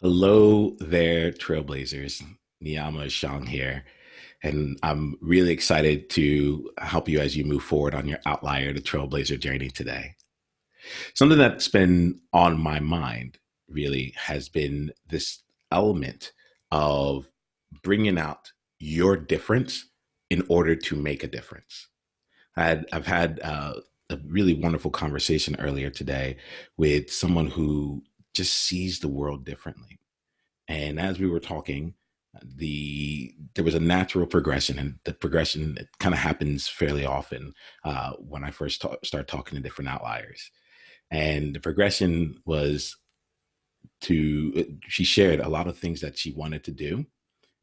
Hello there, Trailblazers. Niiamah Ashong here, and I'm really excited to help you as you move forward on your Outlier to Trailblazer journey today. Something that's been on my mind really has been this element of bringing out your difference in order to make a difference. I've had a really wonderful conversation earlier today with someone who just sees the world differently. And as we were talking, there was a natural progression, and the progression kind of happens fairly often when I first start talking to different outliers. And the progression was she shared a lot of things that she wanted to do,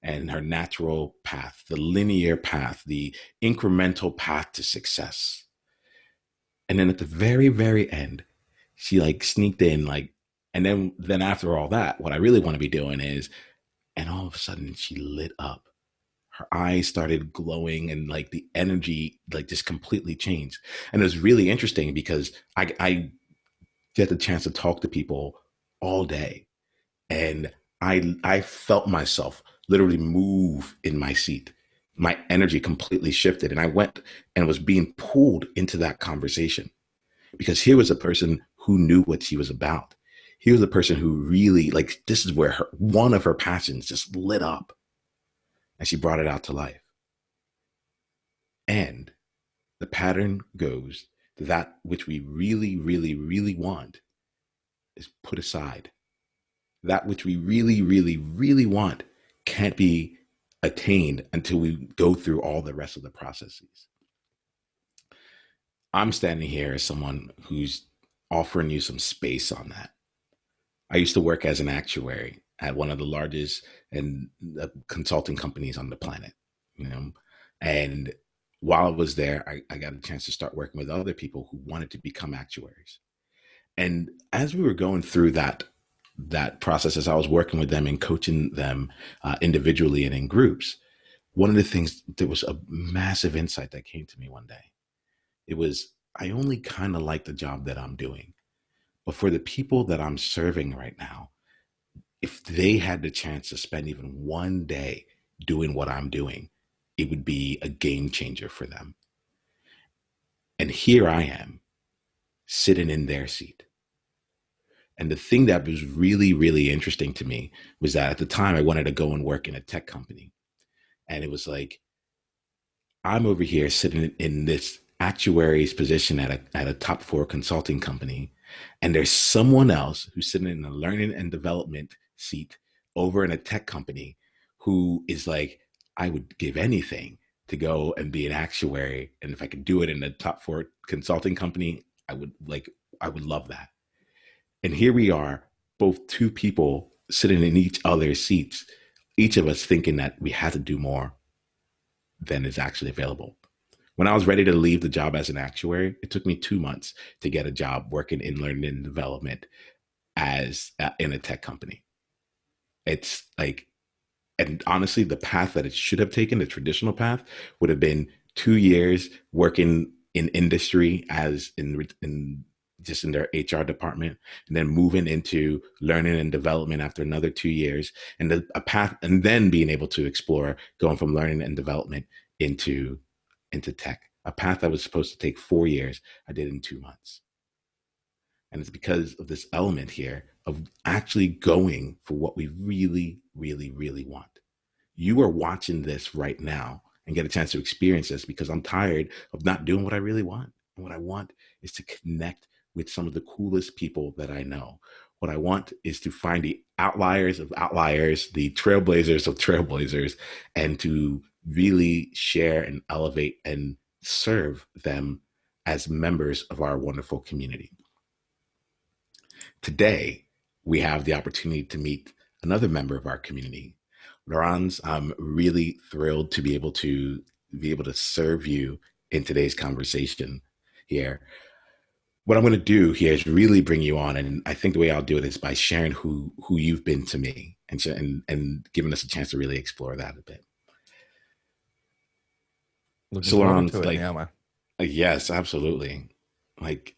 and her natural path, the linear path, the incremental path to success. And then at the very, very end, she like sneaked in, like, and then after all that, what I really want to be doing is, and all of a sudden she lit up. Her eyes started glowing, and like the energy like just completely changed. And it was really interesting because I get the chance to talk to people all day, and I felt myself literally move in my seat. My energy completely shifted, and I went and was being pulled into that conversation because here was a person who knew what she was about. He was a person who really, like, this is where one of her passions just lit up, and she brought it out to life. And the pattern goes that which we really, really, really want is put aside. That which we really, really, really want can't be attained until we go through all the rest of the processes. I'm standing here as someone who's offering you some space on that. I used to work as an actuary at one of the largest and consulting companies on the planet, you know, and while I was there, I got a chance to start working with other people who wanted to become actuaries. And as we were going through that process, as I was working with them and coaching them individually and in groups, one of the things, there was a massive insight that came to me one day. It was, I only kind of like the job that I'm doing, but for the people that I'm serving right now, if they had the chance to spend even one day doing what I'm doing, it would be a game changer for them. And here I am sitting in their seat. And the thing that was really, really interesting to me was that at the time I wanted to go and work in a tech company. And it was like, I'm over here sitting in this actuary's position at a top four consulting company. And there's someone else who's sitting in a learning and development seat over in a tech company who is like, I would give anything to go and be an actuary. And if I could do it in a top four consulting company, I would love that. And here we are, both two people sitting in each other's seats, each of us thinking that we had to do more than is actually available. When I was ready to leave the job as an actuary, it took me 2 months to get a job working in learning and development as in a tech company. It's like, and honestly, the path that it should have taken, the traditional path, would have been 2 years working in industry as in just in their HR department, and then moving into learning and development after another 2 years, and a path, and then being able to explore going from learning and development into tech. A path that was supposed to take 4 years, I did in 2 months. And it's because of this element here of actually going for what we really, really, really want. You are watching this right now and get a chance to experience this because I'm tired of not doing what I really want. And what I want is to connect with some of the coolest people that I know. What I want is to find the outliers of outliers, the trailblazers of trailblazers, and to really share and elevate and serve them as members of our wonderful community. Today, we have the opportunity to meet another member of our community. Laurens, I'm really thrilled to be able to serve you in today's conversation here. What I'm going to do here is really bring you on, and I think the way I'll do it is by sharing who you've been to me, and giving us a chance to really explore that a bit. Looking So, forward Laurens, to it, like, Niiamah. yes, absolutely. Like,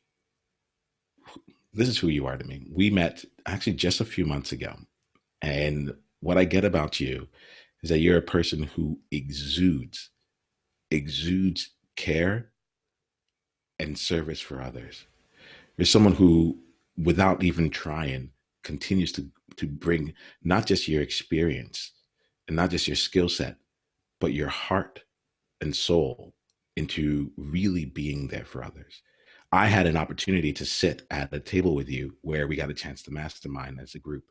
this is who you are to me. We met actually just a few months ago, And what I get about you is that you're a person who exudes care and service for others. You're someone who, without even trying, continues to bring not just your experience and not just your skill set, but your heart and soul into really being there for others. I had an opportunity to sit at a table with you where we got a chance to mastermind as a group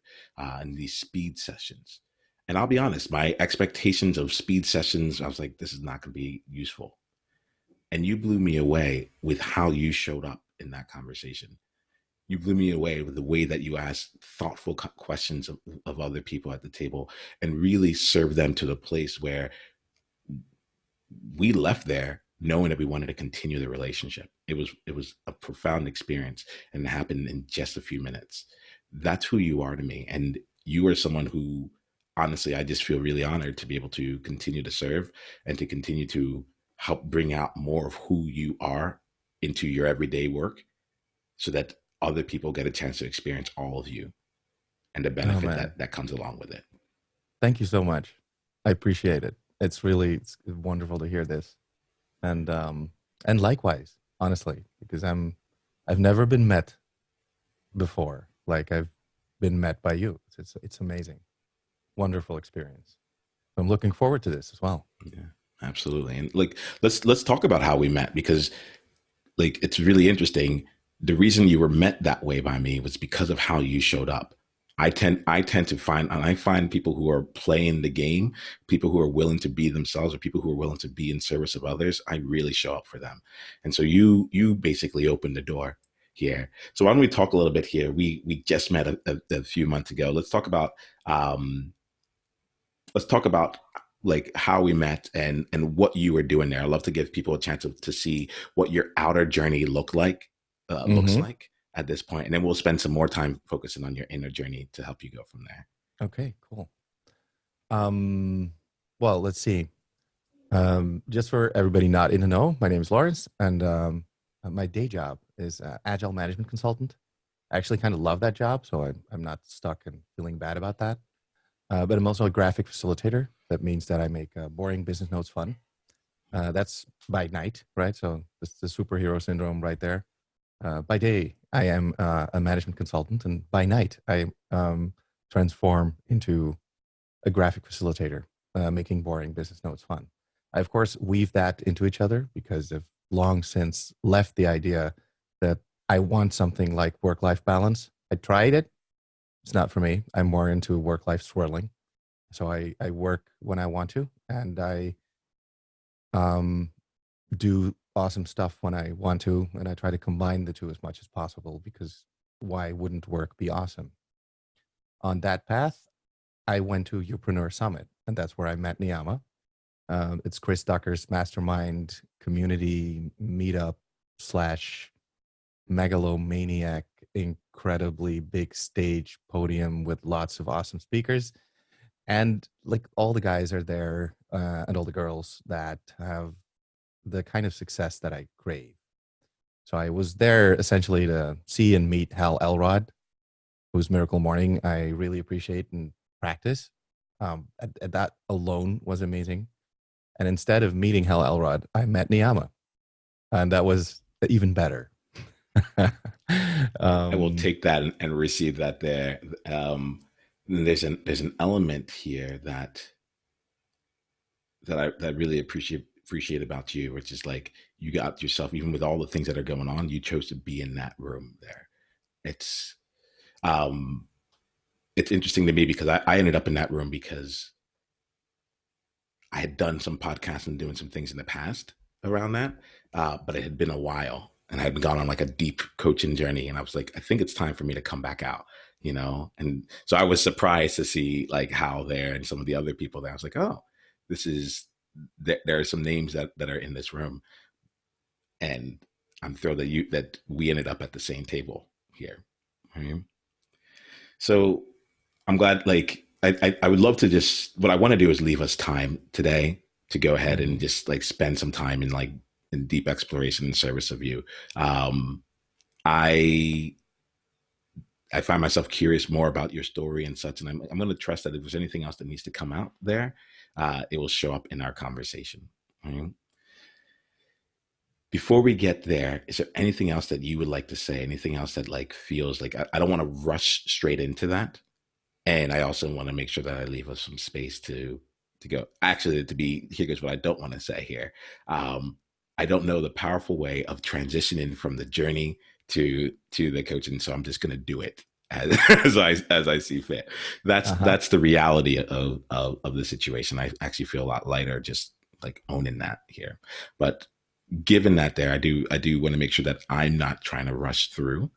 in these speed sessions. And I'll be honest, my expectations of speed sessions, I was like, this is not going to be useful. And you blew me away with how you showed up in that conversation. You blew me away with the way that you asked thoughtful questions of other people at the table and really served them to the place where we left there knowing that we wanted to continue the relationship. It was a profound experience and it happened in just a few minutes. That's who you are to me. And you are someone who honestly I just feel really honored to be able to continue to serve and to continue to help bring out more of who you are into your everyday work so that other people get a chance to experience all of you and the Oh benefit man, that comes along with it. thank you so much. I appreciate it. It's wonderful to hear this, and likewise, honestly, because I've never been met before. Like I've been met by you. It's amazing, wonderful experience. I'm looking forward to this as well. Yeah, absolutely. And like let's talk about how we met because like it's really interesting. The reason you were met that way by me was because of how you showed up. I tend to find and I find people who are playing the game, people who are willing to be themselves or people who are willing to be in service of others, I really show up for them. And so you basically opened the door here. So why don't we talk a little bit here? We just met a few months ago. Um let's talk about like how we met and what you were doing there. I love to give people a chance to see what your outer journey looks Mm-hmm. like at this point, and then we'll spend some more time focusing on your inner journey to help you go from there. Okay, cool. Um, well, let's see. Just for everybody not in the know, my name is Lawrence, and my day job is agile management consultant. I actually kind of love that job, so I'm not stuck and feeling bad about that. But I'm also a graphic facilitator. That means that I make boring business notes fun. That's by night, right? So it's the superhero syndrome right there. By day, I am a management consultant, and by night, I transform into a graphic facilitator, making boring business notes fun. I, of course, weave that into each other because I've long since left the idea that I want something like work life balance. I tried it, it's not for me. I'm more into work life swirling. So I work when I want to, and I um, do awesome stuff when I want to, and I try to combine the two as much as possible because why wouldn't work be awesome? On that path, I went to Youpreneur Summit, and that's where I met Niiamah. It's Chris Ducker's mastermind community meetup slash megalomaniac, incredibly big stage podium with lots of awesome speakers. And like all the guys are there and all the girls that have the kind of success that I crave. So I was there essentially to see and meet Hal Elrod, whose Miracle Morning I really appreciate and practice. That alone was amazing. And instead of meeting Hal Elrod, I met Niiamah, and that was even better. I will um, take that and receive that there. There's an element here that I really appreciate about you, which is like you got yourself, even with all the things that are going on, you chose to be in that room there. It's um it's interesting to me because I ended up in that room because I had done some podcasts and doing some things in the past around that, but it had been a while, and I had gone on like a deep coaching journey, and I was like, I think it's time for me to come back out, And so I was surprised to see like Hal there and some of the other people there. I was like, oh, this is there are some names that are in this room, and I'm thrilled that we ended up at the same table here. Right? So I'm glad. Like, I would love to just. What I want to do is leave us time today to go ahead and mhm. just like spend some time in like in deep exploration and service of you. Um, I I find myself curious more about your story and such, and I'm going to trust that if there's anything else that needs to come out there, it will show up in our conversation. Right? Before we get there, is there anything else that you would like to say? Anything else that like feels like I don't want to rush straight into that, and I also want to make sure that I leave us some space to go. Actually, to be here goes what I don't want to say here. I don't know the powerful way of transitioning from the journey to the coaching, so I'm just going to do it as I see fit. That's the reality of the situation. I actually feel a lot lighter just like owning that here, but given that there, I do want to make sure that I'm not trying to rush through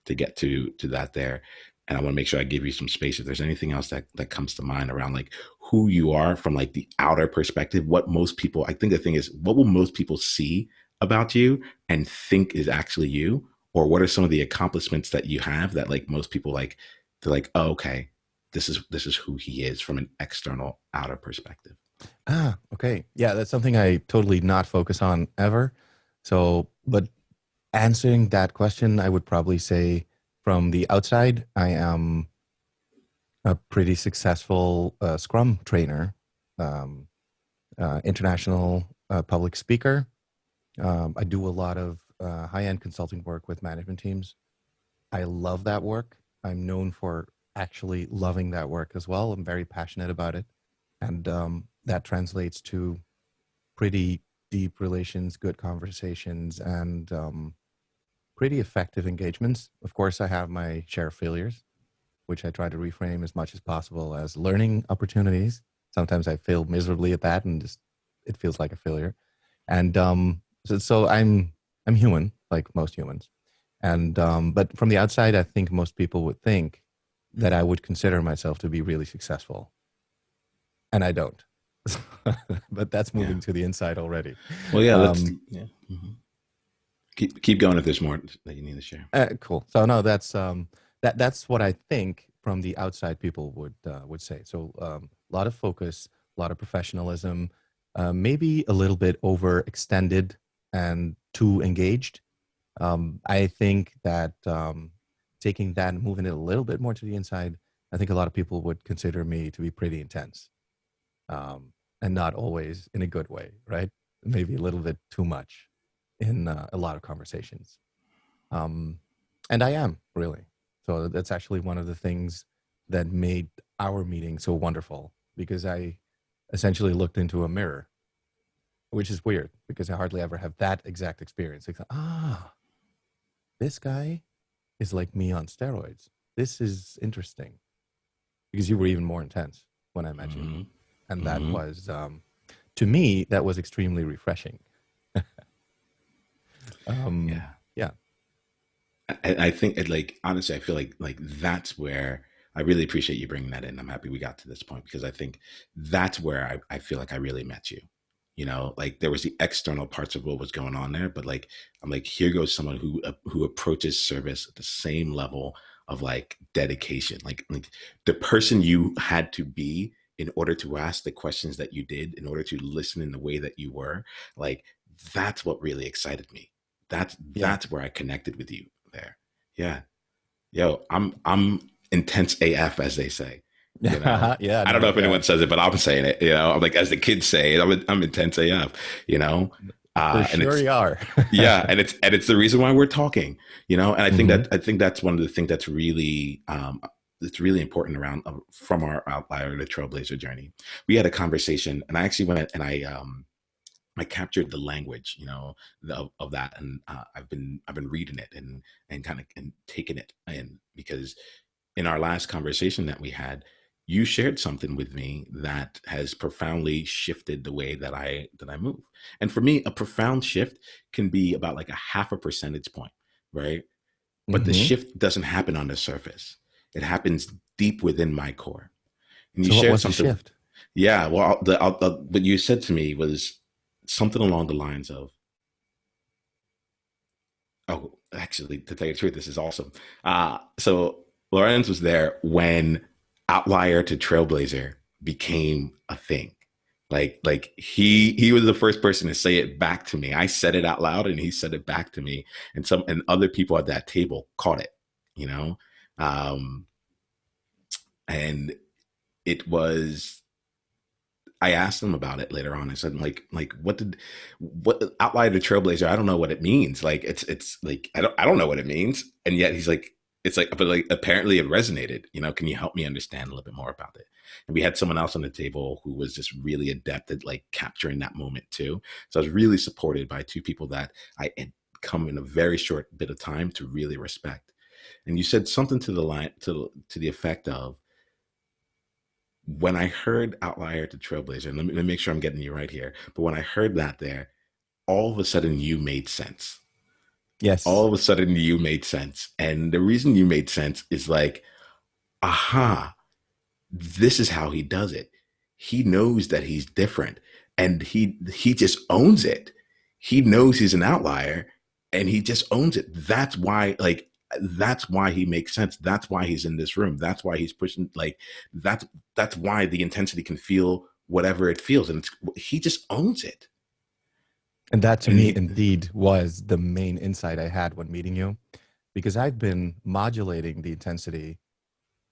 to get to that there. And I want to make sure I give you some space. If there's anything else that comes to mind around like who you are from like the outer perspective, what most people, I think the thing is, what will most people see about you and think is actually you? Or what are some of the accomplishments that you have that like most people like, they're like, oh, okay, this is who he is from an external outer perspective. Okay. Yeah, that's something I totally not focus on ever. So, but answering that question, I would probably say from the outside, I am a pretty successful Scrum trainer, um, international public speaker. I do a lot of high-end consulting work with management teams. I love that work. I'm known for actually loving that work as well. I'm very passionate about it. And that translates to pretty deep relations, good conversations, and pretty effective engagements. Of course, I have my share of failures, which I try to reframe as much as possible as learning opportunities. Sometimes I fail miserably at that, and just it feels like a failure. And so I'm human, like most humans. And but from the outside, I think most people would think that I would consider myself to be really successful, and I don't. But that's Yeah. moving to the inside already. Well, yeah, let's yeah. Keep going if there's more that you need to share. Cool. So no, that's what I think from the outside people would say. So a lot of focus, a lot of professionalism, maybe a little bit overextended and too engaged. I think that taking that and moving it a little bit more to the inside, I think a lot of people would consider me to be pretty intense, and not always in a good way, right? Maybe a little bit too much in a lot of conversations. Um, and I am really. So that's actually one of the things that made our meeting so wonderful, because I essentially looked into a mirror, which is weird because I hardly ever have that exact experience. Like, this guy is like me on steroids. This is interesting, because you were even more intense when I met you. Mm-hmm. And that Mm-hmm. was, to me, that was extremely refreshing. Yeah. Yeah. I think it like honestly, I feel like that's where I really appreciate you bringing that in. I'm happy we got to this point because I think that's where I feel like I really met you. You know, like there was the external parts of what was going on there, but like I'm like, here goes someone who approaches service at the same level of like dedication, like the person you had to be in order to ask the questions that you did, in order to listen in the way that you were. Like that's what really excited me. That's Yeah. that's where I connected with you there. Yeah. Yo, I'm intense AF as they say. You know, Yeah. I don't know No. if anyone Yeah. says it, but I'm saying it. You know, I'm like as the kids say, I'm intense AF. You know, For and sure it's you are. yeah, and it's the reason why we're talking. You know, and Hmm. I think that's one of the things that's really important around from our outlier the trailblazer journey. We had a conversation, and I actually went and I captured the language, you know, of that, and I've been reading it and kind of and taking it in because in our last conversation that we had, you shared something with me that has profoundly shifted the way that I move. And for me, a profound shift can be about like a half a percentage point, right? But the Hmm. shift doesn't happen on the surface; it happens deep within my core. And you So what shared was the something, shift? yeah. Well, what you said to me was something along the lines of, oh, actually, to tell you the truth, this is awesome. So Lorenz was there when Outlier to Trailblazer became a thing. Like he was the first person to say it back to me. I said it out loud and he said it back to me. And other people at that table caught it, you know? Um, and it was, I asked him about it later on. I said, like, what outlier to trailblazer? I don't know what it means. Like, it's like, I don't know what it means. And yet he's like, it's like, but like, apparently it resonated, can you help me understand a little bit more about it? And we had someone else on the table who was just really adept at like capturing that moment too. So I was really supported by two people that I had come in a very short bit of time to really respect. And you said something to the line, to the effect of, when I heard Outlier to Trailblazer, and let me make sure I'm getting you right here, but when I heard that there, all of a sudden you made sense. All Yes. of a sudden you made sense. And the reason you made sense is like, aha, this is how he does it. He knows that he's different, and he just owns it. He knows he's an outlier, and he just owns it. That's why he makes sense. That's why he's in this room. That's why he's pushing, like, that's why the intensity can feel whatever it feels, and he just owns it. And that to And me he, indeed was the main insight I had when meeting you, because I've been modulating the intensity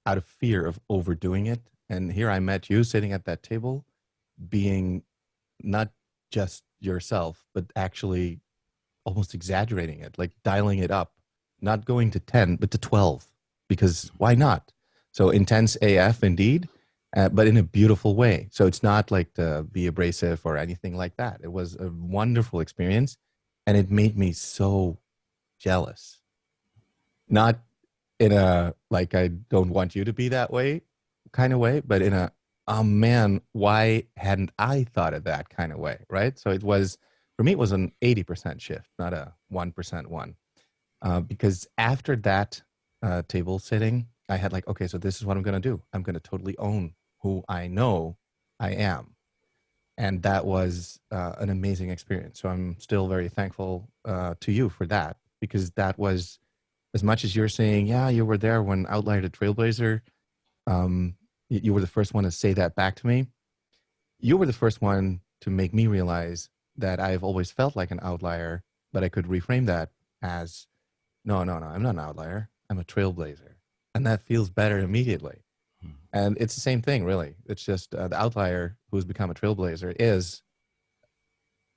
out of fear of overdoing it. And here I met you sitting at that table, being not just yourself, but actually almost exaggerating it, like dialing it up, not going to 10, but to 12, because why not? So intense AF indeed, but in a beautiful way. So it's not like to be abrasive or anything like that. It was a wonderful experience, and it made me so jealous. Not in a like I don't want you to be that way kind of way, but in a oh man, why hadn't I thought of that kind of way, right? So it was for me, it was an 80% shift, not a 1% one. Because after that table sitting, I had like, okay, so this is what I'm going to do. I'm going to totally own who I know I am. And that was an amazing experience. So I'm still very thankful to you for that, because that was, as much as you're saying, yeah, you were there when Outlier to Trailblazer, you were the first one to say that back to me. You were the first one to make me realize that I've always felt like an outlier, but I could reframe that as, no, no, no, I'm not an outlier. I'm a trailblazer. And that feels better immediately. And it's the same thing, really. It's just the outlier who's become a trailblazer is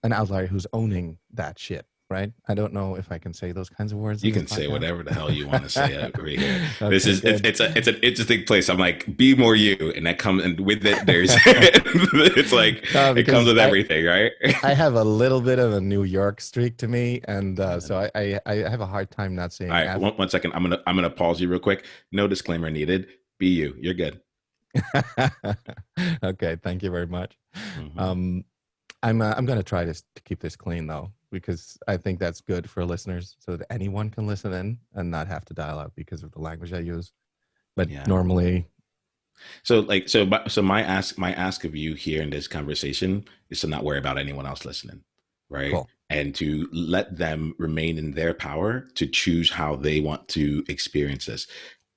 an outlier who's owning that shit, right? I don't know if I can say those kinds of words in You this can say podcast. whatever the hell you want to say over here. This Okay, is good. it's an interesting place. I'm like, be more you, and that comes, and with it, there's it's like No, it comes because with everything, right? I have a little bit of a New York streak to me, and so I have a hard time not All saying right, F. one second. I'm gonna pause you real quick. No disclaimer needed. Be you. You're good. Okay, thank you very much. Mm-hmm. Um, I'm gonna try to keep this clean though, because I think that's good for listeners, so that anyone can listen in and not have to dial out because of the language I use. But Yeah. normally, So like so my ask of you here in this conversation is to not worry about anyone else listening, right? cool, And to let them remain in their power to choose how they want to experience this.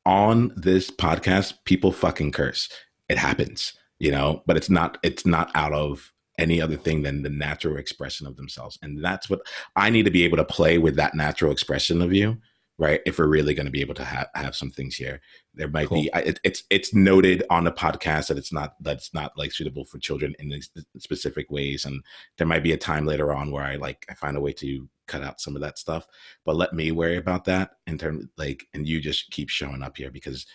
On this podcast, people fucking curse. It happens, but it's not out of any other thing than the natural expression of themselves. And that's what I need to be able to play with, that natural expression of you, right? If we're really going to be able to have some things here. There might cool, be it's noted on the podcast that that's not like suitable for children in these specific ways, and there might be a time later on where I find a way to cut out some of that stuff, but let me worry about that in terms, like, and you just keep showing up here, because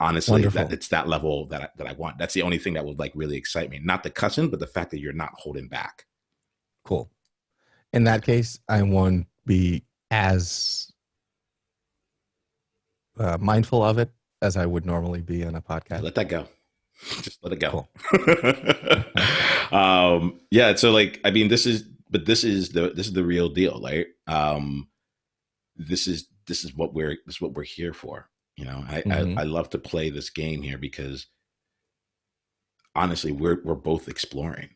honestly, that wonderful, it's that level that I want. That's the only thing that would like really excite me, not the cussing, but the fact that you're not holding back. cool. In that case, I won't be as mindful of it as I would normally be in a Yeah, podcast. let that go. Just let it go. Cool. Yeah. So like, I mean, this is the real deal, right? This is what we're here for. I, I Hmm. I love to play this game here because honestly, we're both exploring.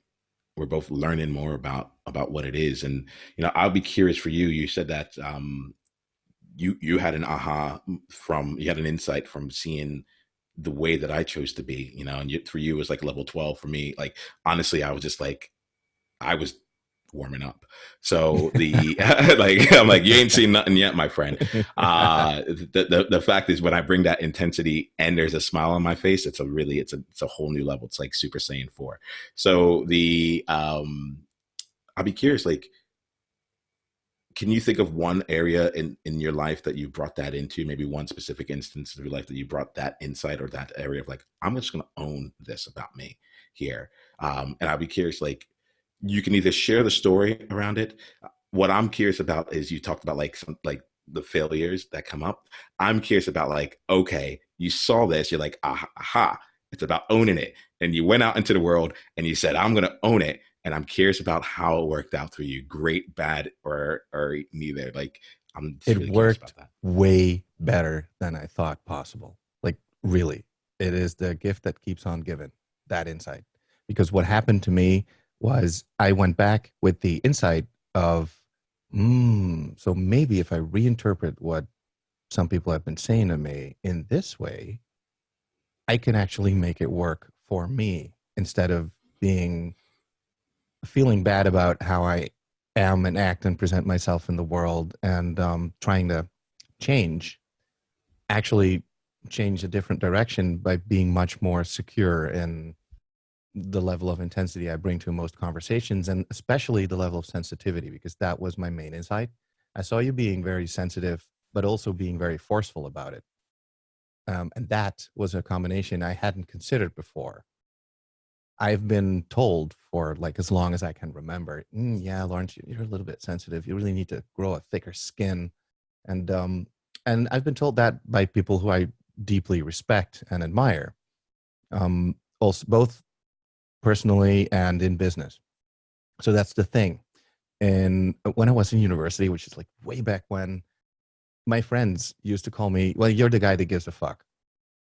We're both learning more about what it is, and I'll be curious for you. You said that you had an you had an insight from seeing the way that I chose to be, and for you it was like level 12. For me, like, honestly, I was just like, I was warming up. So the like I'm like, you ain't seen nothing yet, my friend. The fact is, when I bring that intensity and there's a smile on my face, it's a whole new level. It's like Super Saiyan 4. So the I'll be curious, like, can you think of one area in your life that you brought that into? Maybe one specific instance of your life that you brought that insight or that area of like, I'm just going to own this about me here. And I'll be curious, like, you can either share the story around it. What I'm curious about is you talked about like some like the failures that come up. I'm curious about like, okay, you saw this, you're like, aha, it's about owning it. And you went out into the world and you said, I'm going to own it, and I'm curious about how it worked out for you. Great, bad, or neither. Like, I'm just It really curious worked about that. way better than I thought possible. Like, really, it is the gift that keeps on giving, that insight. Because what happened to me was I went back with the insight of, so maybe if I reinterpret what some people have been saying to me in this way, I can actually make it work for me instead of being feeling bad about how I am and act and present myself in the world, and trying to change, actually change a different direction by being much more secure in the level of intensity I bring to most conversations, and especially the level of sensitivity, because that was my main insight. I saw you being very sensitive, but also being very forceful about it. And that was a combination I hadn't considered before. I've been told for like as long as I can remember, yeah, Laurens, you're a little bit sensitive. You really need to grow a thicker skin. And I've been told that by people who I deeply respect and admire, also both personally and in business. So that's the thing. And when I was in university, which is like way back when, my friends used to call me, well, you're the guy that gives a fuck.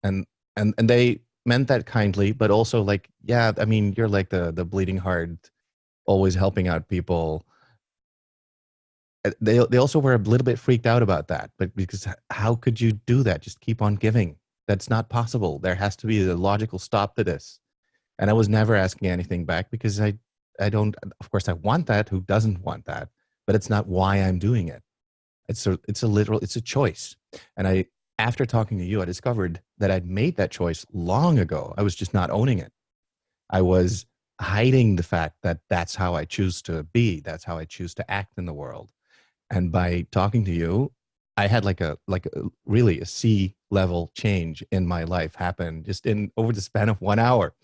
And and they meant that kindly, but also like, yeah, I mean, you're like the bleeding heart, always helping out people. They also were a little bit freaked out about that, but because how could you do that? Just keep on giving. That's not possible. There has to be a logical stop to this. And I was never asking anything back because I don't, of course I want that. Who doesn't want that? But it's not why I'm doing it. It's a choice. And after talking to you, I discovered that I'd made that choice long ago. I was just not owning it. I was hiding the fact that that's how I choose to be. That's how I choose to act in the world. And by talking to you, I had like a really a sea level change in my life happen just in over the span of 1 hour.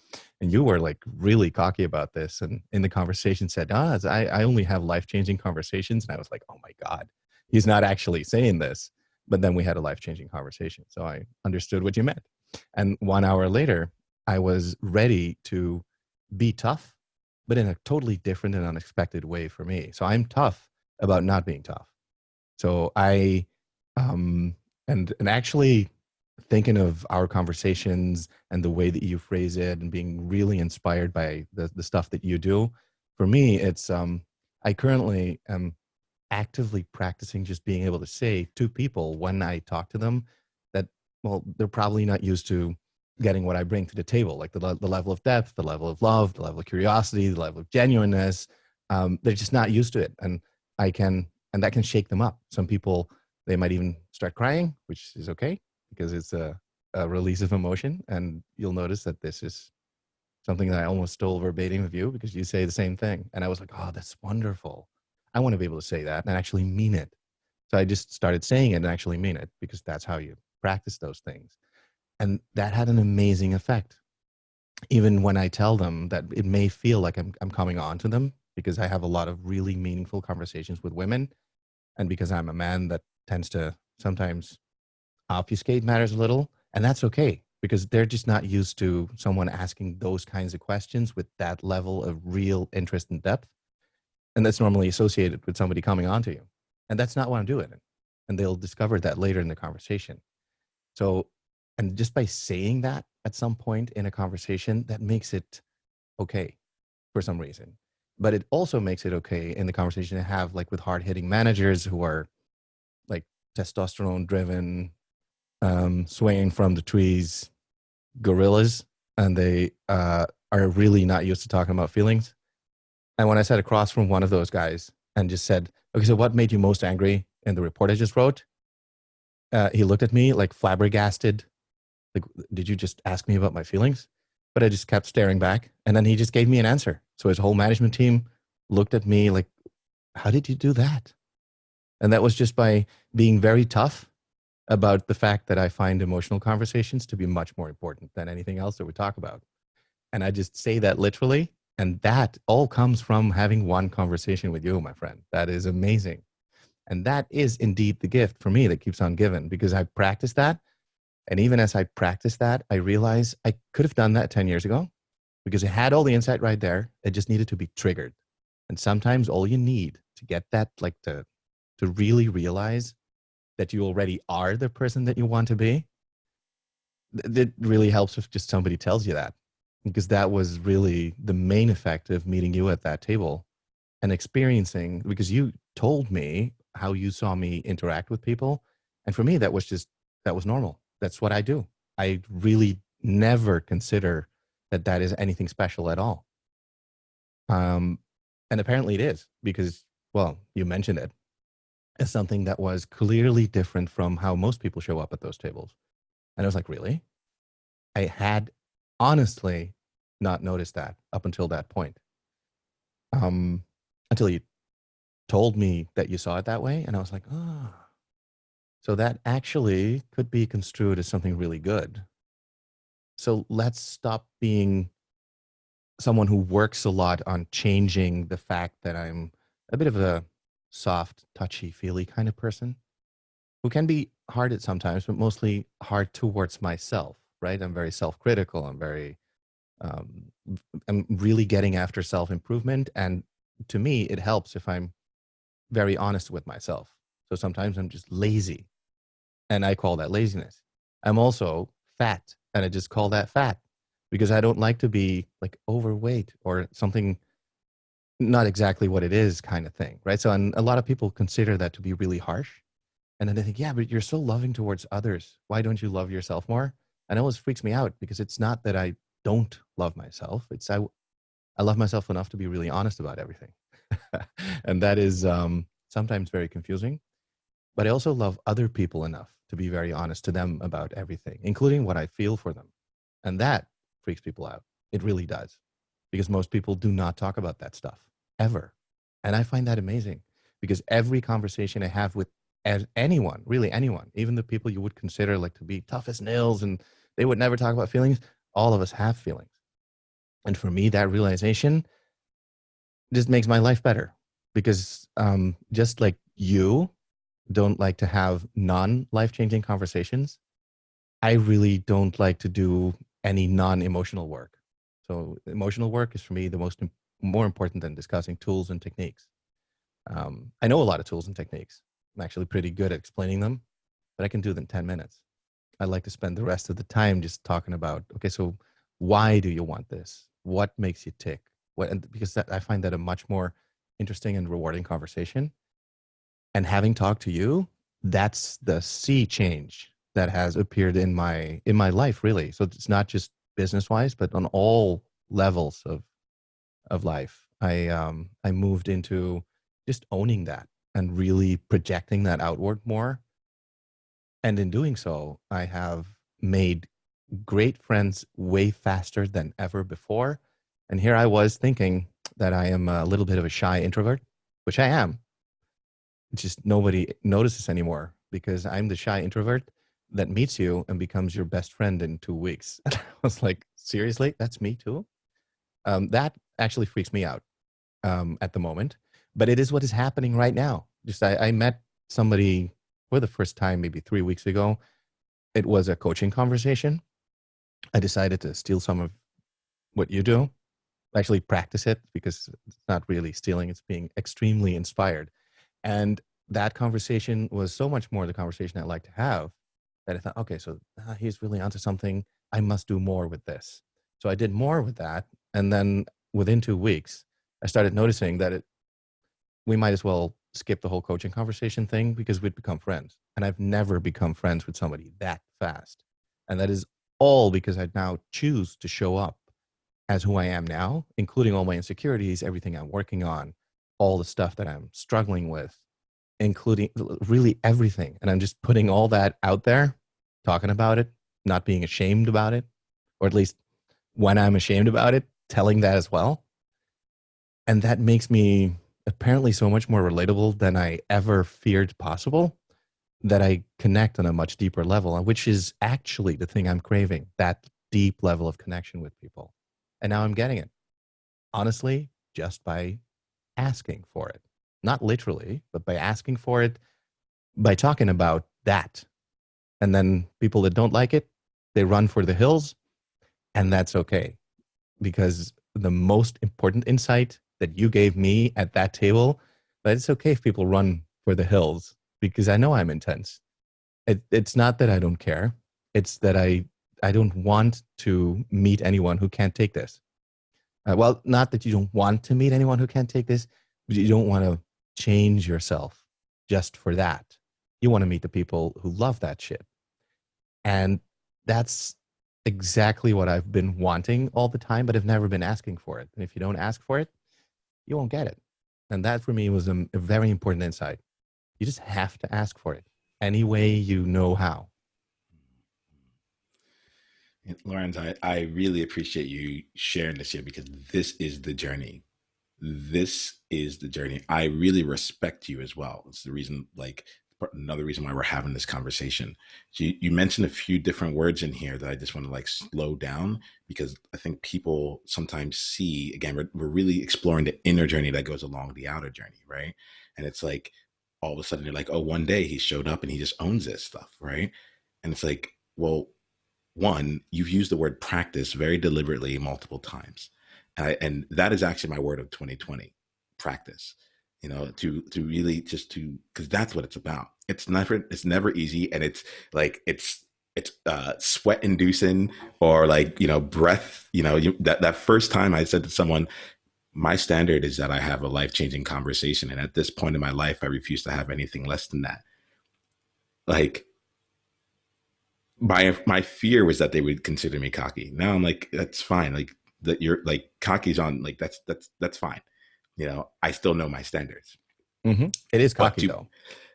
And you were like really cocky about this, and in the conversation said, I only have life-changing conversations. And I was like, oh my God, he's not actually saying this. But then we had a life-changing conversation, so I understood what you meant. And 1 hour later, I was ready to be tough, but in a totally different and unexpected way for me. So I'm tough about not being tough. So I, and actually thinking of our conversations and the way that you phrase it and being really inspired by the stuff that you do, for me, it's, I currently am actively practicing just being able to say to people when I talk to them that, well, they're probably not used to getting what I bring to the table, like the level of depth, the level of love, the level of curiosity, the level of genuineness. They're just not used to it. And and that can shake them up. Some people, they might even start crying, which is okay because it's a release of emotion. And you'll notice that this is something that I almost stole verbatim of you because you say the same thing. And I was like, oh, that's wonderful. I want to be able to say that and actually mean it. So I just started saying it and actually mean it because that's how you practice those things. And that had an amazing effect. Even when I tell them that it may feel like I'm coming on to them because I have a lot of really meaningful conversations with women. And because I'm a man that tends to sometimes obfuscate matters a little. And that's okay because they're just not used to someone asking those kinds of questions with that level of real interest and depth. And that's normally associated with somebody coming on to you. And that's not what I'm doing. And they'll discover that later in the conversation. So, and just by saying that at some point in a conversation, that makes it okay for some reason. But it also makes it okay in the conversation to have like with hard hitting managers who are like testosterone driven, swaying from the trees gorillas, and they are really not used to talking about feelings. And when I sat across from one of those guys and just said, okay, so what made you most angry in the report I just wrote? He looked at me like flabbergasted. Like, did you just ask me about my feelings? But I just kept staring back. And then he just gave me an answer. So his whole management team looked at me like, how did you do that? And that was just by being very tough about the fact that I find emotional conversations to be much more important than anything else that we talk about. And I just say that literally. And that all comes from having one conversation with you, my friend. That is amazing. And that is indeed the gift for me that keeps on giving, because I practiced that. And even as I practiced that, I realized I could have done that 10 years ago because I had all the insight right there. It just needed to be triggered. And sometimes all you need to get that, like to really realize that you already are the person that you want to be, it really helps if just somebody tells you that, because that was really the main effect of meeting you at that table and experiencing, because you told me how you saw me interact with people. And for me, that was normal. That's what I do. I really never consider that that is anything special at all. Um, and apparently it is, because, well, you mentioned it as something that was clearly different from how most people show up at those tables. And I was like, really? I had honestly not noticed that up until that point. Um, until you told me that you saw it that way. And I was like, oh, so that actually could be construed as something really good. So let's stop being someone who works a lot on changing the fact that I'm a bit of a soft, touchy, feely kind of person who can be hard at sometimes, but mostly hard towards myself, right? I'm very self-critical. Um, I'm really getting after self-improvement. And to me, it helps if I'm very honest with myself. So sometimes I'm just lazy, and I call that laziness. I'm also fat, and I just call that fat because I don't like to be like overweight or something not exactly what it is kind of thing, right? So, and a lot of people consider that to be really harsh. And then they think, yeah, but you're so loving towards others. Why don't you love yourself more? And it always freaks me out because it's not that I don't love myself. It's I love myself enough to be really honest about everything. And that is sometimes very confusing. But I also love other people enough to be very honest to them about everything, including what I feel for them. And that freaks people out. It really does. Because most people do not talk about that stuff ever. And I find that amazing because every conversation I have with anyone, really anyone, even the people you would consider like to be tough as nails and they would never talk about feelings, all of us have feelings. And for me, that realization just makes my life better because just like you don't like to have non-life changing conversations, I really don't like to do any non-emotional work. So emotional work is for me the more important than discussing tools and techniques. I know a lot of tools and techniques. I'm actually pretty good at explaining them, but I can do them in 10 minutes. I like to spend the rest of the time just talking about, okay, so why do you want this? What makes you tick? What, and because I find that a much more interesting and rewarding conversation. And having talked to you, that's the sea change that has appeared in my life, really. So it's not just business wise, but on all levels of life. I moved into just owning that and really projecting that outward more. And in doing so, I have made great friends way faster than ever before. And here I was thinking that I am a little bit of a shy introvert, which I am. Just nobody notices anymore because I'm the shy introvert that meets you and becomes your best friend in 2 weeks. And I was like, seriously, that's me too. That actually freaks me out at the moment, but it is what is happening right now. Just I met somebody for the first time maybe 3 weeks ago. It was a coaching conversation. I decided to steal some of what you do, actually practice it because it's not really stealing, it's being extremely inspired. And that conversation was so much more the conversation I like to have that I thought, okay, so he's really onto something. I must do more with this. So I did more with that. And then within 2 weeks, I started noticing that we might as well skip the whole coaching conversation thing because we'd become friends. And I've never become friends with somebody that fast. And that is all because I now choose to show up as who I am now, including all my insecurities, everything I'm working on, all the stuff that I'm struggling with, including really everything. And I'm just putting all that out there, talking about it, not being ashamed about it, or at least when I'm ashamed about it, telling that as well. And that makes me apparently so much more relatable than I ever feared possible, that I connect on a much deeper level, which is actually the thing I'm craving, that deep level of connection with people. And now I'm getting it, honestly, just by asking for it. Not literally, but by asking for it, by talking about that. And then people that don't like it, they run for the hills, and that's okay. Because the most important insight that you gave me at that table, that it's okay if people run for the hills, because I know I'm intense. It's not that I don't care. It's that I don't want to meet anyone who can't take this. Well, not that you don't want to meet anyone who can't take this, but you don't want to change yourself just for that. You want to meet the people who love that shit. And that's exactly what I've been wanting all the time, but I've never been asking for it. And if you don't ask for it, you won't get it. And that for me was a very important insight. You just have to ask for it any way you know how. Laurens, I really appreciate you sharing this here because this is the journey. This is the journey. I really respect you as well. It's the reason, like, another reason why we're having this conversation. So you mentioned a few different words in here that I just want to like slow down because I think people sometimes see, again, we're really exploring the inner journey that goes along the outer journey, right? And it's like all of a sudden you're like, oh, one day he showed up and he just owns this stuff, right? And it's like, well, one, you've used the word practice very deliberately multiple times. And that is actually my word of 2020, practice, to really just because that's what it's about. It's never easy. And it's like, it's sweat inducing or like, breath, that first time I said to someone, my standard is that I have a life-changing conversation. And at this point in my life, I refuse to have anything less than that. Like, my fear was that they would consider me cocky. Now I'm like, that's fine. Like that you're like cocky's on, like that's fine. I still know my standards, It is but cocky though.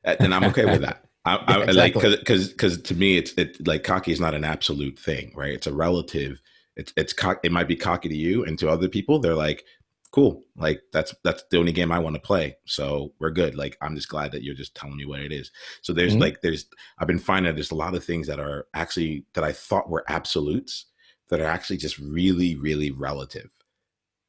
and I'm okay with that. Yeah, I like exactly. because to me it like cocky is not an absolute thing, right? It's a relative. It might be cocky to you, and to other people they're like, cool, like that's the only game I want to play, so we're good. Like I'm just glad that you're just telling me what it is. So Mhm. there's I've been finding that there's a lot of things that are actually that I thought were absolutes that are actually just really really relative,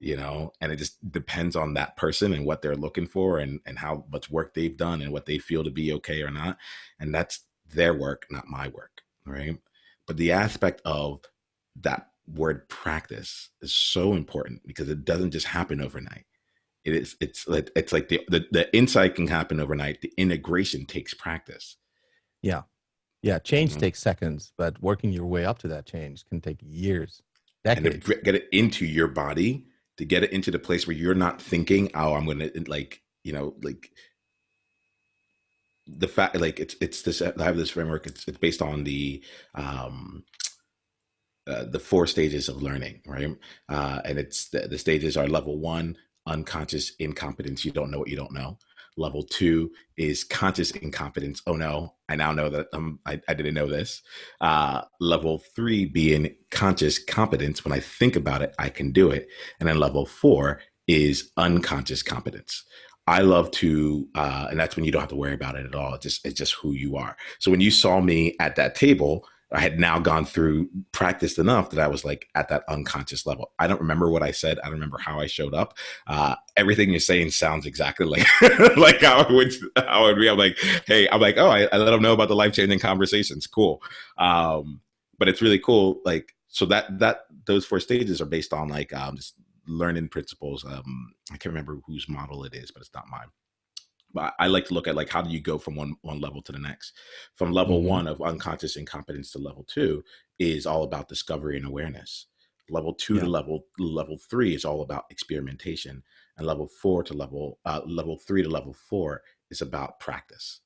and it just depends on that person and what they're looking for and how much work they've done and what they feel to be okay or not. And that's their work, not my work. Right. But the aspect of that word practice is so important because it doesn't just happen overnight. It's like the insight can happen overnight. The integration takes practice. Yeah. Yeah. You Change know? takes seconds, but working your way up to that change can take years, And to decades. get it into your body, to get it into the place where you're not thinking, oh, I'm gonna like the fact, like it's this. I have this framework. It's based on um the four stages of learning, right? And it's the stages are level one, unconscious incompetence. You don't know what you don't know. Level two is conscious incompetence. Oh no, I now know that I didn't know this. Level three being conscious competence. When I think about it, I can do it. And then level four is unconscious competence. I love to, and that's when you don't have to worry about it at all. It's just who you are. So when you saw me at that table, I had now gone through practiced enough that I was like at that unconscious level. I don't remember what I said. I don't remember how I showed up. Everything you're saying sounds exactly like like how I would be. I'm like, hey, I'm like, oh, I let them know about the life changing conversations. Cool. But it's really cool. Like, so that those four stages are based on like just learning principles. I can't remember whose model it is, but it's not mine. But I like to look at like how do you go from one level to the next. From level Hmm. one of unconscious incompetence to level two is all about discovery and awareness. Level two to Yeah. level three is all about experimentation, and level three to level four is about practice.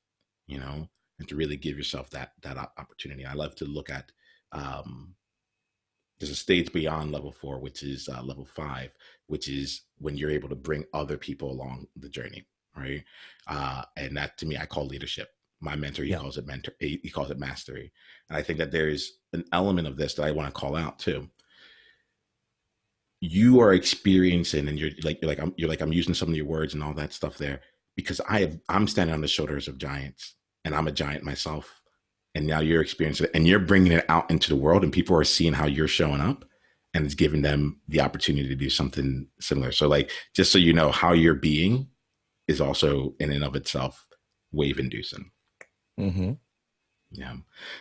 And to really give yourself that opportunity. I love to look at um, There's a stage beyond level 4, which is level 5, which is when you're able to bring other people along the journey, right? And that, to me, I call leadership. My mentor, he Yeah. calls it he calls it mastery. And I think that there's an element of this that I want to call out too. You are experiencing, and I'm using some of your words and all that stuff there because I'm standing on the shoulders of giants, and I'm a giant myself. And now you're experiencing it, and you're bringing it out into the world, and people are seeing how you're showing up, and it's giving them the opportunity to do something similar. So, like, just so you know, how you're being is also in and of itself wave inducing. Mm-hmm. Yeah.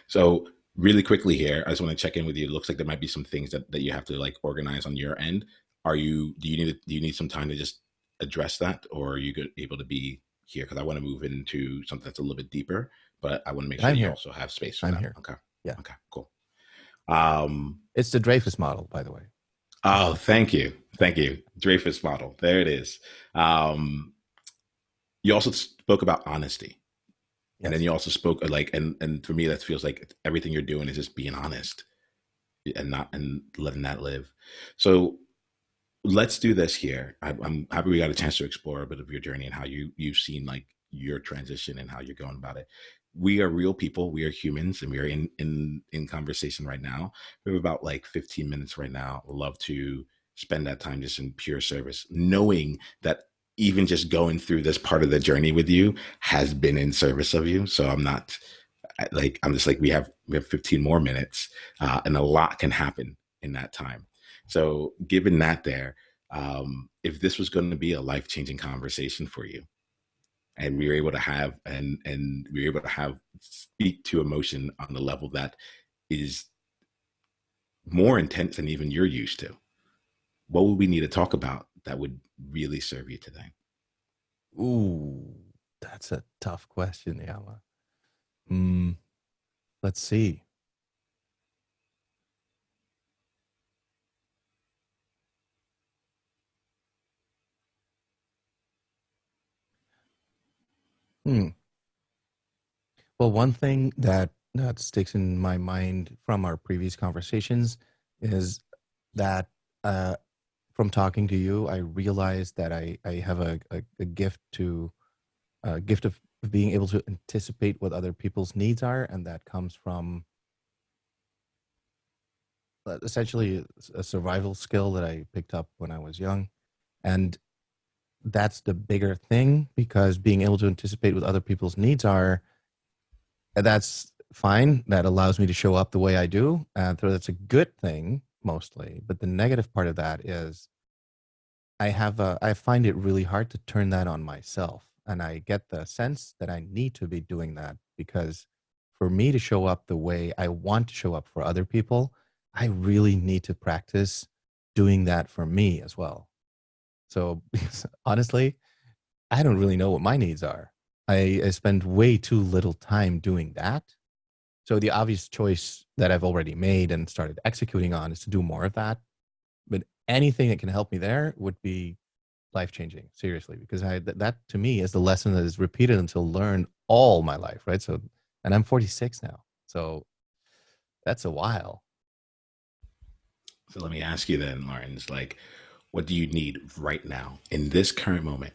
So really quickly here, I just want to check in with you. It looks like there might be some things that you have to like organize on your end. Do you need some time to just address that, or are you able to be here? Because I want to move into something that's a little bit deeper, but I want to make sure I'm you here. also have space for I'm that. here. Okay. Yeah. Okay, cool. Um, It's the Dreyfus model, by the way. oh, thank you. Thank you. Dreyfus model. There it is. Um, you also spoke about honesty. And then Yes. you also spoke like, and for me, that feels like everything you're doing is just being honest and not and letting that live. So let's do this here. I'm happy we got a chance to explore a bit of your journey and how you've seen like your transition and how you're going about it. We are real people. We are humans, and we are in conversation right now. We have about like 15 minutes right now. We'd love to spend that time just in pure service, knowing that even just going through this part of the journey with you has been in service of you. So I'm just like we have 15 more minutes, and a lot can happen in that time. So given that there, if this was going to be a life changing conversation for you, and we were able to have and we were able to have speak to emotion on the level that is more intense than even you're used to, what would we need to talk about that would really serve you today? Ooh, that's a tough question, Niiamah. Mm, let's see. Hmm. Well, one thing that sticks in my mind from our previous conversations is that from talking to you, I realized that I have a gift to a gift of being able to anticipate what other people's needs are, and that comes from essentially a survival skill that I picked up when I was young. And that's the bigger thing because being able to anticipate what other people's needs are, that's fine. That allows me to show up the way I do. So that's a good thing mostly. But the negative part of that is I find it really hard to turn that on myself. And I get the sense that I need to be doing that because for me to show up the way I want to show up for other people, I really need to practice doing that for me as well. So honestly, I don't really know what my needs are. I spend way too little time doing that. So the obvious choice that I've already made and started executing on is to do more of that. But anything that can help me there would be life changing, seriously, because that to me is the lesson that is repeated until learned all my life, right? So, and I'm 46 now, so that's a while. So let me ask you then, Laurens, like, what do you need right now in this current moment?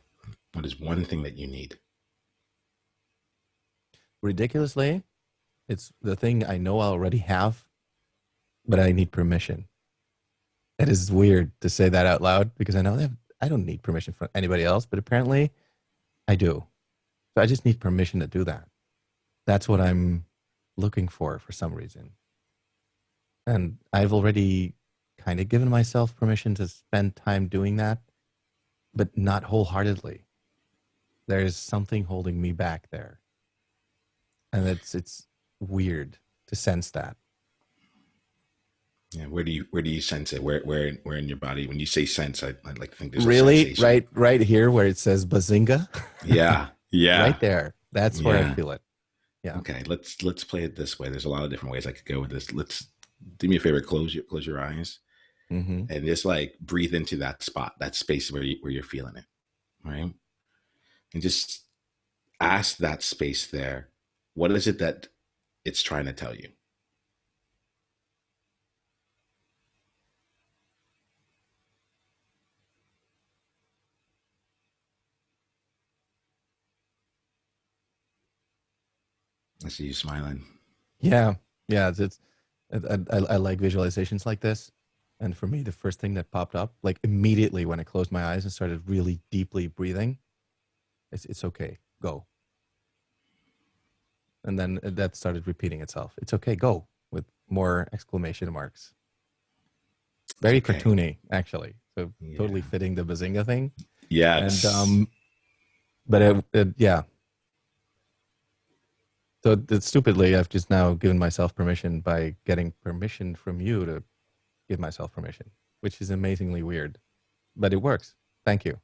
What is one thing that you need? Ridiculously, it's the thing I know I already have, but I need permission. It is weird to say that out loud because I know that I don't need permission from anybody else, but apparently I do. So I just need permission to do that. That's what I'm looking for some reason. And I've already kind of given myself permission to spend time doing that, but not wholeheartedly. There's something holding me back there. And it's weird to sense that. Yeah, where do you sense it? Where in your body? When you say sense, I'd like to think there's a Really, sensation. right here where it says bazinga, Yeah, yeah, right there. That's where I yeah. feel it. Yeah. Okay, let's play it this way. There's a lot of different ways I could go with this. Let's do me a favor, close your eyes Mm-hmm. and just like breathe into that spot, that space where you're feeling it, right? And just ask that space there, what is it that it's trying to tell you? I see you smiling. Yeah, yeah. I like visualizations like this, and for me, the first thing that popped up, like immediately when I closed my eyes and started really deeply breathing, it's okay, go, and then that started repeating itself. It's okay, go, with more exclamation marks. It's Very okay. cartoony, actually. So totally Yeah. fitting the bazinga thing. And Yes. but yeah. So stupidly, I've just now given myself permission by getting permission from you to give myself permission, which is amazingly weird, but it works. Thank you.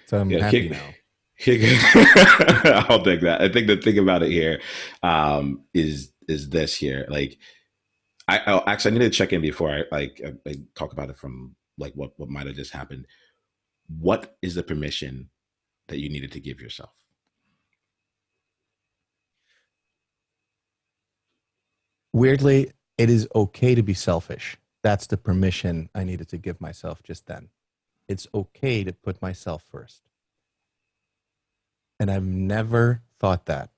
So I'm Yeah. happy now. I'll take that. I think the thing about it here is this here. Like actually I need to check in before I talk about it from like what might have just happened. What is the permission that you needed to give yourself? Weirdly, it is okay to be selfish. That's the permission I needed to give myself just then. It's okay to put myself first. And I've never thought that,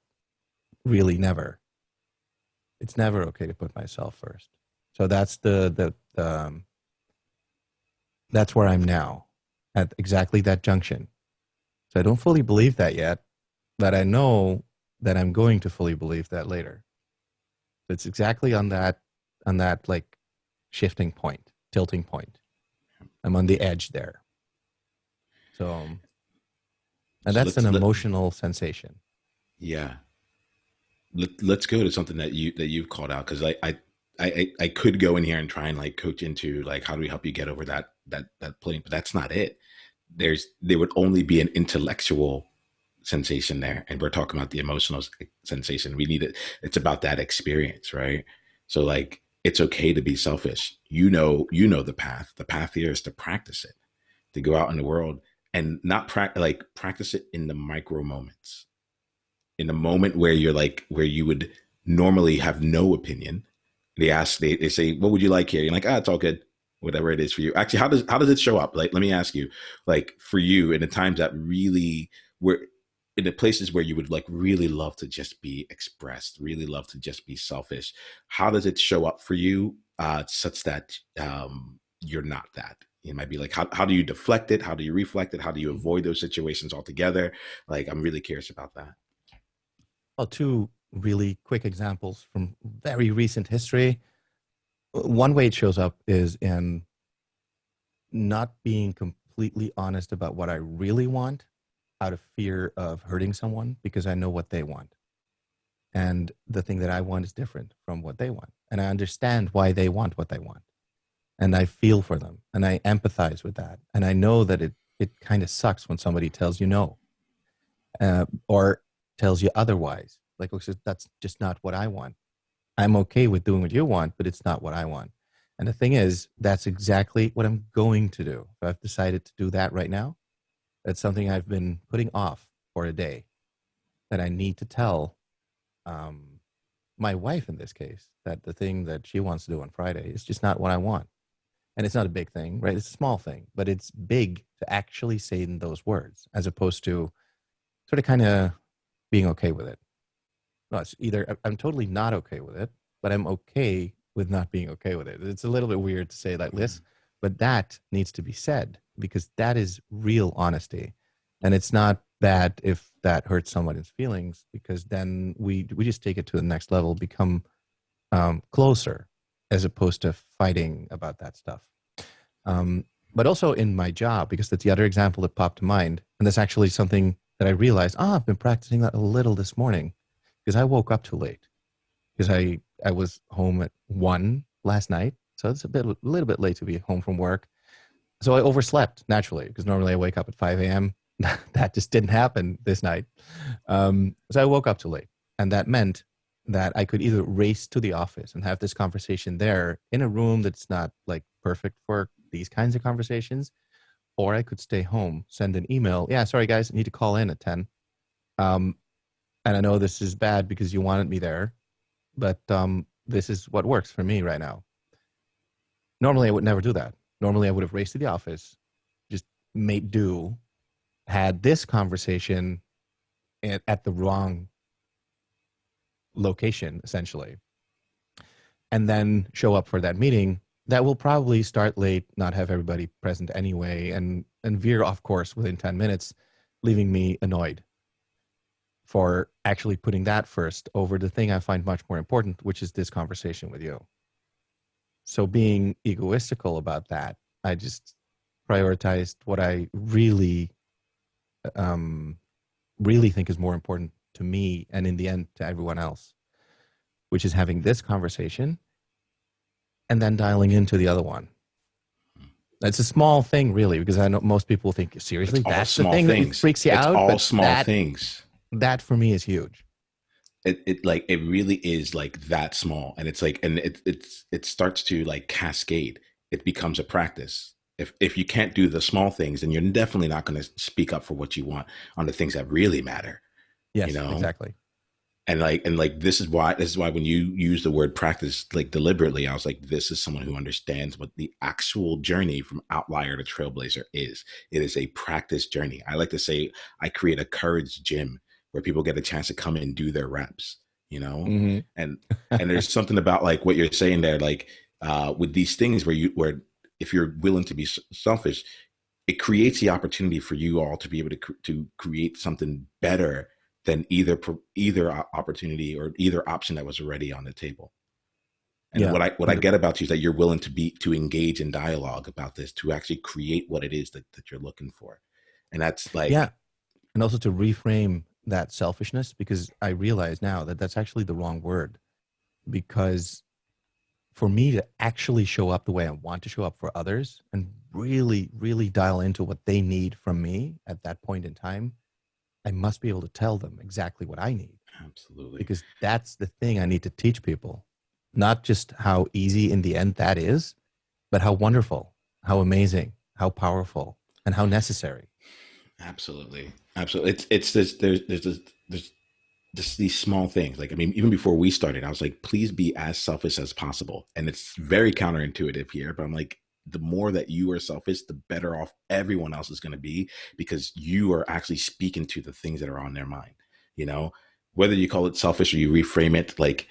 really never. It's never okay to put myself first. So that's that's where I'm now, at exactly that junction. So I don't fully believe that yet, but I know that I'm going to fully believe that later. It's exactly on that like shifting point, tilting point. I'm on the edge there. So and So that's an let emotional sensation. yeah. Let's go to something that you've called out because I could go in here and try and like coach into like how do we help you get over that point, but that's not it. There would only be an intellectual sensation there, and we're talking about the emotional sensation. We need it. It's about that experience, right? So like it's okay to be selfish. You know the path. The path here is to practice it, to go out in the world and not practice it in the micro moments, in the moment where you're like where you would normally have no opinion. They say what would you like here, you're like it's all good, whatever it is for you. Actually, how does it show up? Like let me ask you, like for you in the times that really were in the places where you would like really love to just be expressed, really love to just be selfish, how does it show up for you such that you're not that? It might be like how do you deflect it, how do you reflect it, how do you avoid those situations altogether? Like I'm really curious about that. Well, two really quick examples from very recent history. One way it shows up is in not being completely honest about what I really want out of fear of hurting someone because I know what they want. And the thing that I want is different from what they want. And I understand why they want what they want. And I feel for them and I empathize with that. And I know that it kind of sucks when somebody tells you no, or tells you otherwise. Like, oh, so that's just not what I want. I'm okay with doing what you want, but it's not what I want. And the thing is, that's exactly what I'm going to do. If I've decided to do that right now, that's something I've been putting off for a day that I need to tell um, my wife in this case that the thing that she wants to do on Friday is just not what I want. And it's not a big thing, right? It's a small thing, but it's big to actually say in those words as opposed to sort of kind of being okay with it. No, it's either I'm totally not okay with it, but I'm okay with not being okay with it. It's a little bit weird to say like this, but that needs to be said because that is real honesty. And it's not bad if that hurts someone's feelings because then we just take it to the next level, become closer as opposed to fighting about that stuff. But also in my job, because that's the other example that popped to mind. And that's actually something that I realized, I've been practicing that a little this morning because I woke up too late because I was home at 1 last night. So it's a little bit late to be home from work. So I overslept naturally because normally I wake up at 5 a.m. That just didn't happen this night. So I woke up too late. And that meant that I could either race to the office and have this conversation there in a room that's not like perfect for these kinds of conversations, or I could stay home, send an email. Yeah, sorry guys, I need to call in at 10. Um, and I know this is bad because you wanted me there, but this is what works for me right now. Normally, I would never do that. Normally, I would have raced to the office, just made do, had this conversation at the wrong location, essentially, and then show up for that meeting that will probably start late, not have everybody present anyway, and veer off course within 10 minutes, leaving me annoyed for actually putting that first over the thing I find much more important, which is this conversation with you. So being egoistical about that, I just prioritized what I really, really think is more important to me and in the end to everyone else, which is having this conversation and then dialing into the other one. It's a small thing, really, because I know most people think, seriously, It's all that's the small thing that things. freaks you It's out? all But small things. that for me is huge. It really is like that small, and it's like, and it starts to like cascade. It becomes a practice. If you can't do the small things, then you're definitely not going to speak up for what you want on the things that really matter. You Yes, know, exactly. and this is why when you use the word practice like deliberately, I was like, this is someone who understands what the actual journey from outlier to trailblazer is. It is a practice journey. I like to say I create a courage gym where people get a chance to come in and do their reps, Mm-hmm. and there's something about like what you're saying there, like with these things where if you're willing to be selfish, it creates the opportunity for you all to be able to create something better than either opportunity or either option that was already on the table. And Yeah. what I get about you is that you're willing to engage in dialogue about this, to actually create what it is that you're looking for. And that's Yeah. like, And also to reframe that selfishness, because I realize now that that's actually the wrong word. Because for me to actually show up the way I want to show up for others and really, really dial into what they need from me at that point in time, I must be able to tell them exactly what I need, absolutely, because that's the thing I need to teach people. Not just how easy in the end that is, but how wonderful, how amazing, how powerful, and how necessary. absolutely. It's this, there's just these small things. Like, I mean, even before we started, I was like, please be as selfish as possible. And it's very counterintuitive here, but I'm like, the more that you are selfish, the better off everyone else is going to be, because you are actually speaking to the things that are on their mind. You know, whether you call it selfish or you reframe it, like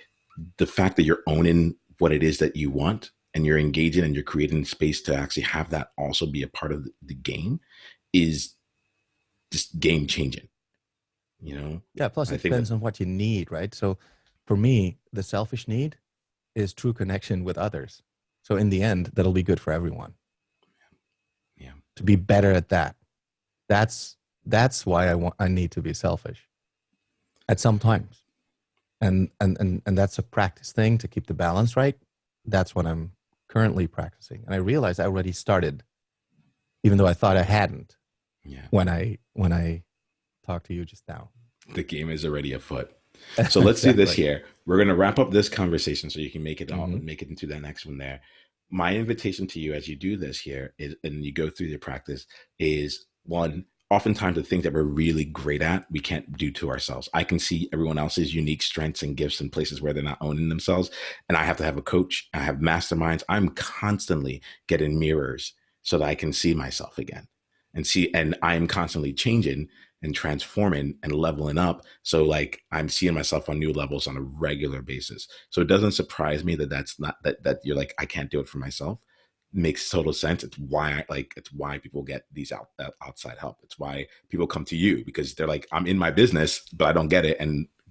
the fact that you're owning what it is that you want and you're engaging and you're creating space to actually have that also be a part of the game is just game changing. Yeah, plus I it think that, depends on what you need, right? So for me, the selfish need is true connection with others. So in the end, that'll be good for everyone yeah. to be better at that. That's why I need to be selfish at some times. And that's a practice thing to keep the balance right. That's what I'm currently practicing. And I realized I already started, even though I thought I hadn't, Yeah. when I talked to you just now. The game is already afoot. So let's do this Exactly. here. We're going to wrap up this conversation so you can Mm-hmm. make it into that next one there. My invitation to you as you do this here is, and you go through the practice, is one, oftentimes the things that we're really great at, we can't do to ourselves. I can see everyone else's unique strengths and gifts in places where they're not owning themselves. And I have to have a coach. I have masterminds. I'm constantly getting mirrors so that I can see myself again and I'm constantly changing and transforming and leveling up. So like I'm seeing myself on new levels on a regular basis. So it doesn't surprise me that that's not that you're like, I can't do it for myself. It makes total sense. It's why people get these outside help. It's why people come to you, because they're like, I'm in my business, but I don't get it.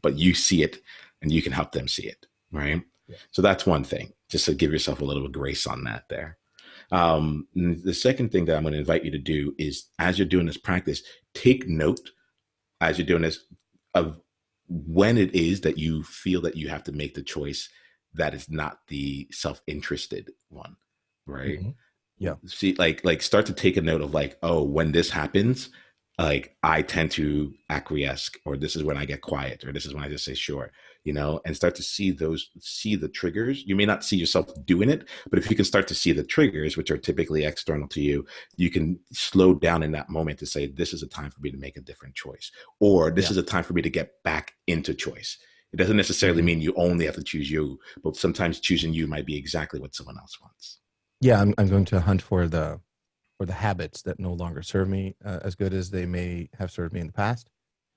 But you see it and you can help them see it. Right. Yeah. So that's one thing, just to give yourself a little bit of grace on that there. The second thing that I'm going to invite you to do is, as you're doing this practice, take note as you're doing this of when it is that you feel that you have to make the choice that is not the self-interested one, right? Mm-hmm. Yeah. See, like start to take a note of like, oh, when this happens, like I tend to acquiesce, or this is when I get quiet, or this is when I just say sure, and start to see the triggers. You may not see yourself doing it, but if you can start to see the triggers, which are typically external to you, you can slow down in that moment to say, this is a time for me to make a different choice, or this Yeah. is a time for me to get back into choice. It doesn't necessarily Mm-hmm. mean you only have to choose you, but sometimes choosing you might be exactly what someone else wants. Yeah. I'm going to hunt for the habits that no longer serve me as good as they may have served me in the past,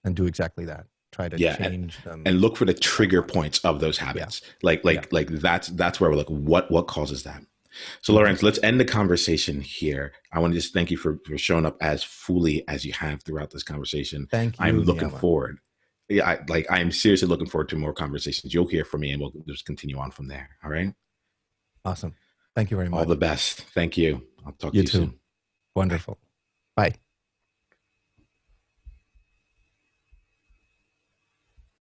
and do exactly that. try to Yeah, change them and look for the step trigger by step. points of those Yeah. habits. Yeah. Like that's where we're like, what causes that? So, Hmm. Laurens, let's end the conversation here. I want to just thank you for showing up as fully as you have throughout this conversation. Thank I'm you, looking Niiamah. forward. Yeah, I'm seriously looking forward to more conversations. You'll hear from me, and we'll just continue on from there. All right. Awesome. Thank you very All the much. best. Thank you. I'll talk You to you too. soon. Bye. Wonderful. Bye.